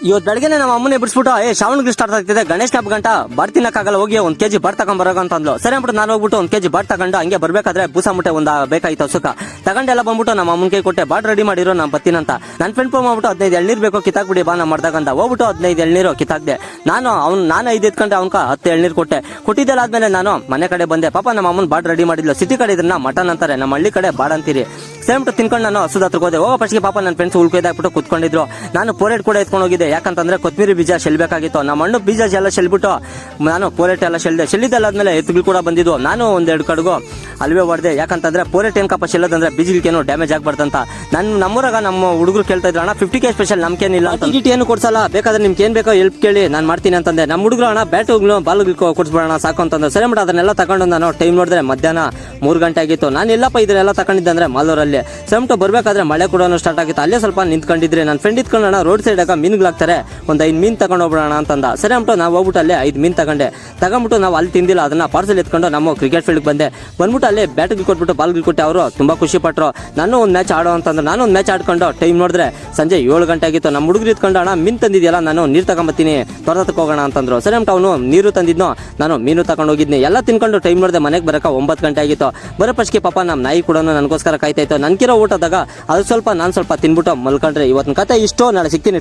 ಇವತ್ತು ಬೆಳಗ್ಗೆ ನಮ್ಮ ಅಮ್ಮನೇ ಬಿಡಿಸ್ಬಿಟ್ಟು ಶ್ರಾವಣ ಸ್ಟಾರ್ಟ್ ಆಗ್ತಿದೆ ಗಣೇಶ್ ಹಬ್ಬ ಗಂಟ ಬಾರ್ ತಿನ್ನಕ್ಕಾಗಲ್ಲ ಹೋಗಿ 1 kg ಬಾರ್ ತಗೊಂಡ್ ಅಂತ ಅಂದ್ಲು. ಸರಿ ಅಂದ್ಬಿಟ್ಟು ನಾನು ಹೋಗ್ಬಿಟ್ಟು 1 kg ಬಾರ್ ತಗೊಂಡು ಹಂಗೆ ಬರ್ಬೇಕಾದ್ರೆ ಬೂಸ ಮುಟ್ಟೆ ಒಂದ್ ಬೇಕಾಯ್ತು ಸುಖ ತಗೊಂಡೆಲ್ಲ ಬಂದ್ಬಿಟ್ಟು ನಮ್ಮ ಅಮ್ಮನ ಕೈ ಕೊಟ್ಟೆ ಬಾಟ್ ರೆಡಿ ಮಾಡಿರೋ ನಾನು ಬತ್ತೀನಂತ. ನನ್ನ ಫ್ರೆಂಡ್ ಫೋನ್ ಮಾಡ್ಬಿಟ್ಟು 15 ಎಳ್ನೀರು ಬೇಕು ಕಿತ್ತಾಕ್ಬಿಡಿ ಬಾ ನಮ್ಮ ಮಾಡ್ದಾಗಂತ ಹೋಗ್ಬಿಟ್ಟು 15 ಎಳ್ನೀರು ಕಿತ್ತಾಕ್ದೆ. ನಾನು 5 ಎತ್ಕೊಂಡೆ ಅವ್ನ್ಕ 10 ಎಳ್ನೀರು ಕೊಟ್ಟಿದ್ದೆಲ್ಲ ಆದ್ಮೇಲೆ ನಾನು ಮನೆ ಕಡೆ ಬಂದೆ. ಪಾಪ ನಮ್ಮ ಅಮ್ಮನ ಬಾಟ್ ರೆಡಿ ಮಾಡಿದ್ಲು. ಸಿಟಿ ಕಡೆ ಇದನ್ನ ಮಟನ್ ಅಂತಾರೆ, ನಮ್ಮ ಹಳ್ಳಿ ಕಡೆ ಬಾಡ್ ಅಂತೀರಿ. ಸೇಮ್ ತಿನ್ಕೊಂಡು ನಾನು ಹಸುದ ಹತ್ರ ಹೋದೆ. ಹೋಗೋ ಫಸ್ಟ್ಗೆ ಪಾಪ ನನ್ನ ಫ್ರೆಂಡ್ಸ್ ಉಳ್ಕೊಯ್ದಾಕ್ಬಿಟ್ಟು ಕುತ್ಕೊಂಡಿದ್ರು. ನಾನು ಪೋರೆಟ್ ಕೂಡ ಎತ್ಕೊಂಡು ಹೋಗಿದ್ದೆ. ಯಾಕಂತಂದ್ರೆ ಕೊತ್ತಂಬರಿ ಬೀಜ ಚೆಲ್ಬೇಕಾಗಿತ್ತು. ನಮ್ಮ ಹಣ್ಣು ಬೀಜ ಎಲ್ಲ ಚೆಲ್ಬಿಟ್ಟು ನಾನು ಪೋರೆಟ್ ಎಲ್ಲ ಚೆಲ್ಲಿದ್ದಲ್ಲಾದ್ಮೇಲೆ ಎತ್ತುಗಳು ಕೂಡ ಬಂದಿದ್ವು. ನಾನು 1-2 ಕಡೆಗೂ ಅಲ್ವೇ ಹೊಡೆದೆ. ಯಾಕಂತಂದ್ರೆ ಪೋರೆಟ್ ಏನ್ ಕಪ್ಪ ಚೆಲ್ಲೋದಂದ್ರೆ ಬೀಜಗೇನು ಡ್ಯಾಮೇಜ್ ಆಗ್ಬಾರ್ದಂತ. ನಮ್ಮೂರಾಗ ನಮ್ಮ ಹುಡುಗರು ಕೇಳ್ತಾ ಇದ್ರು, ಅಣ್ಣ 50K ಸ್ಪೆಷಲ್ ನಮ್ಗೇನಿಲ್ಲ ಅಂತ, ಟಿಕೆಟ್ ಏನು ಕೊಡ್ಸಲ್ಲ, ಬೇಕಾದ್ರೆ ನಿಮ್ಗೆ ಏನ್ ಬೇಕೋ ಹೆಲ್ಪ್ ಕೇಳಿ ನಾನು ಮಾಡ್ತೀನಿ ಅಂತಂದೆ. ನಮ್ಮ ಹುಡುಗರು ಅಣ್ಣ ಬ್ಯಾಟುಗಳು ಬಾಲ್ಗಳು ಕೊಡ್ಸ್ಬಿಡೋಣ ಸಾಕು ಅಂತಂದ್ರೆ. ಸರಿ ಬಿಟ್ಟು ಅದನ್ನೆಲ್ಲ ತಗೊಂಡು ನಾನು ಟೈಮ್ ನೋಡಿದ್ರೆ ಮಧ್ಯಾಹ್ನ 3 ಗಂಟೆ ಆಗಿತ್ತು. ನಾನು ಎಲ್ಲಪ್ಪ ಇದನ್ನೆಲ್ಲ ತಗೊಂಡಿದ್ದೆ ಅಂದ್ರೆ ಮಾಲೂರಲ್ಲಿ. ಸೆಮ್ಟು ಬರ್ಬೇಕಾದ್ರೆ ಮಳೆ ಕೂಡ ಸ್ಟಾರ್ಟ್ ಆಗಿತ್ತು. ಅಲ್ಲೇ ಸ್ವಲ್ಪ ನಿಂತ್ಕೊಂಡಿದ್ರೆ ನನ್ನ ಫ್ರೆಂಡ್ ಇತ್ಕೊಂಡೋಣ ರೋಡ್ ಸೈಡ್ ಆಗ ಮೀನುಗಳಾಗ್ತಾರೆ, ಒಂದು 5 ಮೀನು ತಗೊಂಡು ಹೋಗ್ಬಿಡೋಣ ಅಂತಂದ. ಸರಿ ಅಂದ್ಬಿಟ್ಟು ನಾವು ಹೋಗ್ಬಿಟ್ಟು ಅಲ್ಲೇ 5 ಮೀನು ತಗೊಂಡ್ಬಿಟ್ಟು ನಾವು ಅಲ್ಲಿ ತಿಂದಿಲ್ಲ, ಅದನ್ನ ಪಾರ್ಸಲ್ ಎತ್ಕೊಂಡು ನಮ್ಮ ಕ್ರಿಕೆಟ್ ಫೀಲ್ಡ್ ಬಂದ್ಬಿಟ್ಟು ಅಲ್ಲೇ ಬ್ಯಾಟ್ಗಳು ಕೊಟ್ಬಿಟ್ಟು ಬಾಲ್ಗಳು ಕೊಟ್ಟೆ. ಅವರು ತುಂಬಾ ಖುಷಿ ಪಟ್ಟರು. ನಾನು ಒಂದು ಮ್ಯಾಚ್ ಆಡೋ ಅಂತಂದ್ರೆ ನಾನು ಒಂದು ಮ್ಯಾಚ್ ಆಡ್ಕೊಂಡು ಟೈಮ್ ನೋಡಿದ್ರೆ ಸಂಜೆ 7 ಗಂಟೆ ಆಗಿತ್ತು. ನಮ್ಮ ಹುಡುಗರು ಇತ್ಕೊಂಡು ಅಣ್ಣ ಮೀನು ತಂದಿದ್ಯಲ್ಲ, ನಾನು ನೀರು ತಗೊಂಬತ್ತೀನಿ ತೋಟಕ್ಕೆ ಹೋಗೋಣ ಅಂತಂದ್ರು. ಸರಿ ಅಂದ್ಬಿಟ್ಟು ಅವನು ನೀರು ತಂದಿದ್ನೋ, ನಾನು ಮೀನು ತಗೊಂಡು ಹೋಗಿದ್ನಿ. ಎಲ್ಲ ತಿನ್ಕೊಂಡು ಟೈಮ್ ನೋಡಿದೆ ಮನೆಗೆ ಬರಕ 9 ಗಂಟೆ ಆಗಿತ್ತು. ಬರೋ ಫಸ್ಟ್ಗೆ ಪಾಪ ನಮ್ಮ ನಾಯಿ ಕೂಡ ನನಗೋಸ್ಕರ ಕಾಯ್ತಾ ಇತ್ತು. ನನ್ಕಿರೋ ಊಟದಾಗ ಅದು ಸ್ವಲ್ಪ ನಾನು ಸ್ವಲ್ಪ ತಿನ್ಬಿಟ್ಟು ಮಲ್ಕೊಂಡ್ರೆ. ಇವತ್ತಿನ ಕತೆ ಇಷ್ಟು, ನಾಳೆ ಸಿಗ್ತೀನಿ.